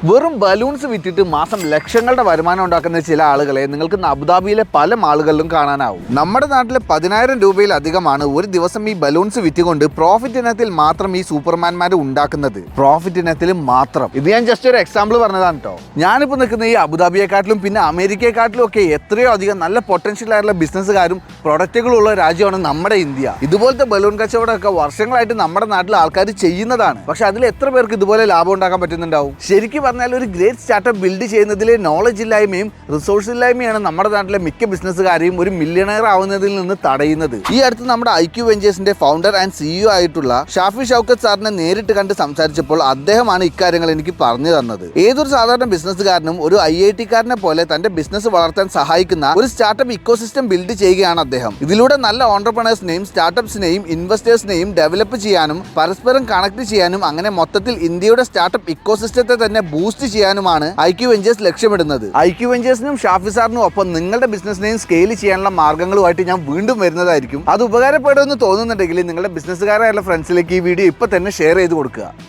വെറും ബലൂൺസ് വിറ്റിട്ട് മാസം ലക്ഷങ്ങളുടെ വരുമാനം ഉണ്ടാക്കുന്ന ചില ആളുകളെ നിങ്ങൾക്ക് അബുദാബിയിലെ പല മാളുകളിലും കാണാനാവും. നമ്മുടെ നാട്ടിലെ 10,000 രൂപയിലധികമാണ് ഒരു ദിവസം ഈ ബലൂൺസ് വിറ്റുകൊണ്ട് പ്രോഫിറ്റ് ഇനത്തിൽ മാത്രം ഈ സൂപ്പർമാൻമാർ ഉണ്ടാക്കുന്നത്. പ്രോഫിറ്റ് ഇനത്തിൽ മാത്രം. ഇത് ഞാൻ ജസ്റ്റ് ഒരു എക്സാമ്പിൾ പറഞ്ഞതാണ് കേട്ടോ. ഞാനിപ്പോൾ നിൽക്കുന്ന ഈ അബുദാബിയെക്കാട്ടിലും പിന്നെ അമേരിക്കയെക്കാട്ടിലും ഒക്കെ എത്രയോ അധികം നല്ല പൊട്ടൻഷ്യൽ ആയിട്ടുള്ള ബിസിനസ്സുകാരും പ്രൊഡക്റ്റുകളുള്ള രാജ്യമാണ് നമ്മുടെ ഇന്ത്യ. ഇതുപോലത്തെ ബലൂൺ കച്ചവടമൊക്കെ വർഷങ്ങളായിട്ട് നമ്മുടെ നാട്ടിൽ ആൾക്കാർ ചെയ്യുന്നതാണ്. പക്ഷെ അതിൽ എത്ര പേർക്ക് ഇതുപോലെ ലാഭം ഉണ്ടാക്കാൻ പറ്റുന്നുണ്ടാവും? ശരിക്കും പറഞ്ഞാൽ ഒരു ഗ്രേറ്റ് സ്റ്റാർട്ടപ്പ് ബിൽഡ് ചെയ്യുന്നതിൽ നോളജ് ഇല്ലായ്മയും റിസോഴ്സ് ഇല്ലായ്മയാണ് നമ്മുടെ നാട്ടിലെ മിക്ക ബിസിനസ്സുകാരെയും ഒരു മില്യണയർ ആവുന്നതിൽ നിന്ന് തടയുന്നത്. ഈ അടുത്ത് നമ്മുടെ IQ വെഞ്ചേഴ്സിന്റെ ഫൗണ്ടർ ആൻഡ് CEO ആയിട്ടുള്ള ഷാഫി ഷൗക്കത്ത് സാറിനെ നേരിട്ട് കണ്ട് സംസാരിച്ചപ്പോൾ അദ്ദേഹമാണ് ഇക്കാര്യങ്ങൾ എനിക്ക് പറഞ്ഞു തന്നത്. ഏതൊരു സാധാരണ ബിസിനസ്സുകാരനും ഒരു IIT-കാരനെ പോലെ തന്റെ ബിസിനസ് വളർത്താൻ സഹായിക്കുന്ന ഒരു സ്റ്റാർട്ടപ്പ് ഇക്കോസിസ്റ്റം ബിൽഡ് ചെയ്യുകയാണ് അദ്ദേഹം. ഇതിലൂടെ നല്ല ഓൺടർപ്രണേഴ്സിനെയും സ്റ്റാർട്ടപ്സിനെയും ഇൻവെസ്റ്റേഴ്സിനെയും ഡെവലപ്പ് ചെയ്യാനും പരസ്പരം കണക്ട് ചെയ്യാനും അങ്ങനെ മൊത്തത്തിൽ ഇന്ത്യയുടെ സ്റ്റാർട്ടപ്പ് ഇക്കോസിസ്റ്റത്തെ തന്നെ ബൂസ്റ്റ് ചെയ്യാനുമാണ് IQ വെഞ്ചേഴ്സ് ലക്ഷ്യമിടുന്നത്. IQ വെഞ്ചേഴ്സിനും ഷാഫി സാറിനും ഒപ്പം നിങ്ങളുടെ ബിസിനസിനെയും സ്കെയിൽ ചെയ്യാനുള്ള മാർഗ്ഗങ്ങളുമായിട്ട് ഞാൻ വീണ്ടും വരുന്നതായിരിക്കും. അത് ഉപകാരപ്പെടുമെന്ന് തോന്നുന്നുണ്ടെങ്കിൽ നിങ്ങളുടെ ബിസിനസ്സുകാരായുള്ള ഫ്രണ്ട്സിലേക്ക് ഈ വീഡിയോ ഇപ്പോൾ തന്നെ ഷെയർ ചെയ്ത് കൊടുക്കുക.